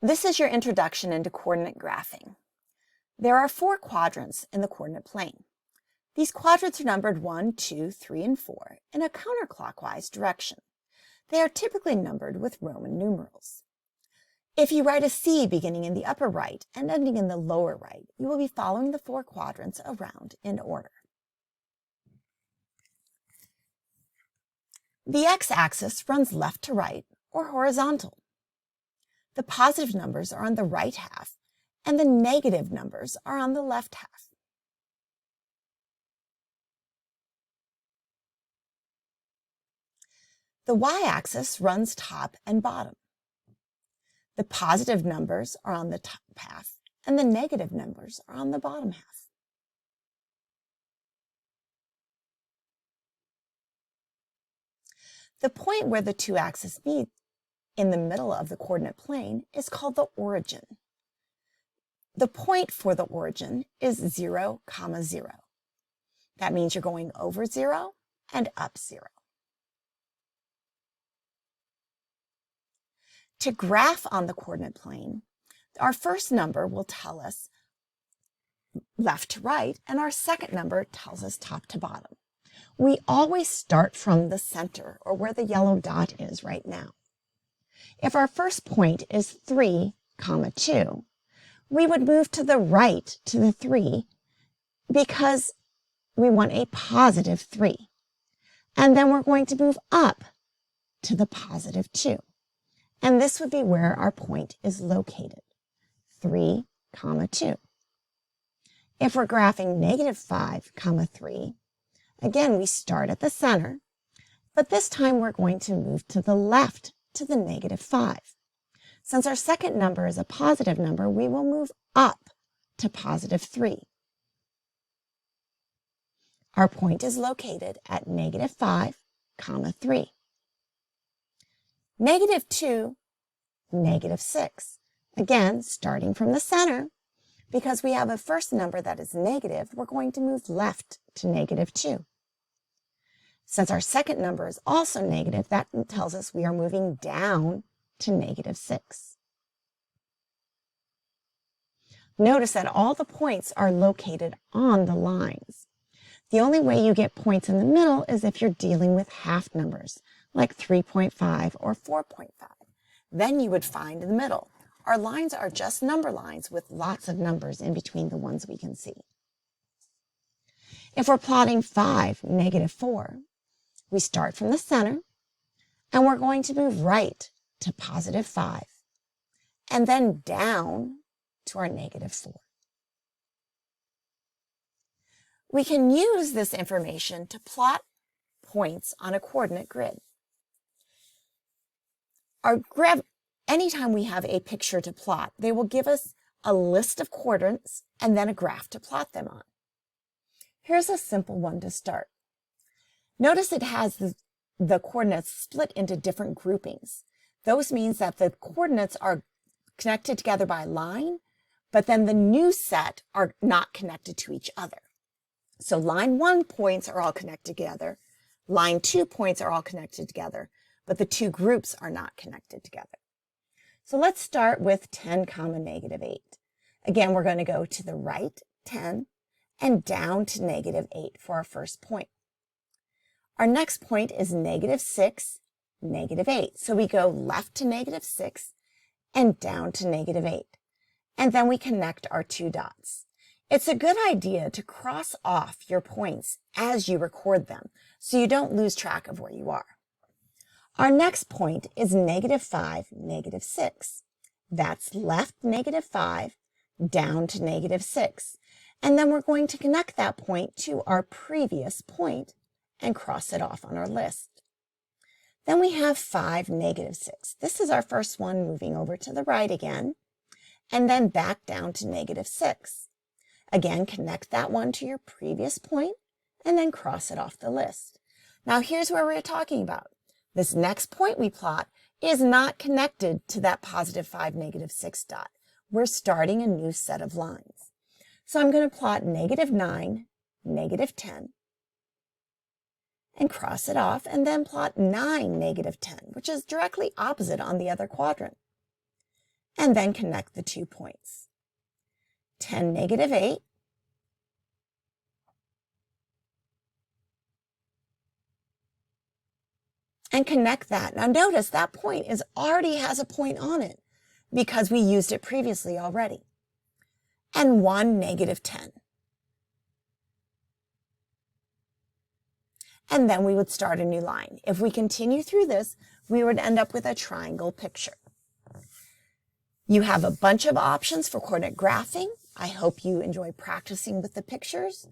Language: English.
This is your introduction into coordinate graphing. There are 4 quadrants in the coordinate plane. These quadrants are numbered 1, 2, 3, and 4 in a counterclockwise direction. They are typically numbered with Roman numerals. If you write a C beginning in the upper right and ending in the lower right, you will be following the 4 quadrants around in order. The x-axis runs left to right or horizontal. The positive numbers are on the right half and the negative numbers are on the left half. The y-axis runs top and bottom. The positive numbers are on the top half and the negative numbers are on the bottom half. The point where the 2 axes meet in the middle of the coordinate plane is called the origin. The point for the origin is 0, 0. That means you're going over 0 and up 0. To graph on the coordinate plane, our first number will tell us left to right, and our second number tells us top to bottom. We always start from the center, or where the yellow dot is right now. If our first point is 3, 2, we would move to the right to the 3 because we want a positive 3. And then we're going to move up to the positive 2. And this would be where our point is located, 3, 2. If we're graphing negative 5, 3, again, we start at the center, but this time we're going to move to the left to the negative 5. Since our second number is a positive number, we will move up to positive 3. Our point is located at negative 5, 3. Negative 2, negative 6. Again, starting from the center, because we have a first number that is negative, we're going to move left to negative 2. Since our second number is also negative, that tells us we are moving down to negative 6. Notice that all the points are located on the lines. The only way you get points in the middle is if you're dealing with half numbers, like 3.5 or 4.5. Then you would find the middle. Our lines are just number lines with lots of numbers in between the ones we can see. If we're plotting 5, negative 4, we start from the center, and we're going to move right to positive 5, and then down to our negative 4. We can use this information to plot points on a coordinate grid. Anytime we have a picture to plot, they will give us a list of coordinates and then a graph to plot them on. Here's a simple one to start. Notice it has the coordinates split into different groupings. Those means that the coordinates are connected together by a line, but then the new set are not connected to each other. So line 1 points are all connected together. Line 2 points are all connected together, but the 2 groups are not connected together. So let's start with 10, negative 8. Again, we're going to go to the right, 10, and down to negative 8 for our first point. Our next point is negative 6, negative 8. So we go left to negative 6 and down to negative 8. And then we connect our 2 dots. It's a good idea to cross off your points as you record them so you don't lose track of where you are. Our next point is negative 5, negative 6. That's left negative 5, down to negative 6. And then we're going to connect that point to our previous point and cross it off on our list. Then we have 5, negative 6. This is our first one, moving over to the right again, and then back down to negative 6. Again, connect that one to your previous point and then cross it off the list. Now here's where we're talking about. This next point we plot is not connected to that positive 5, negative 6 dot. We're starting a new set of lines. So I'm going to plot negative 9, negative 10, and cross it off, and then plot 9, negative 10, which is directly opposite on the other quadrant. and then connect the 2 points. 10, negative 8. And connect that. Now notice that point already has a point on it because we used it previously already. And 1, negative 10. And then we would start a new line. If we continue through this, we would end up with a triangle picture. You have a bunch of options for coordinate graphing. I hope you enjoy practicing with the pictures.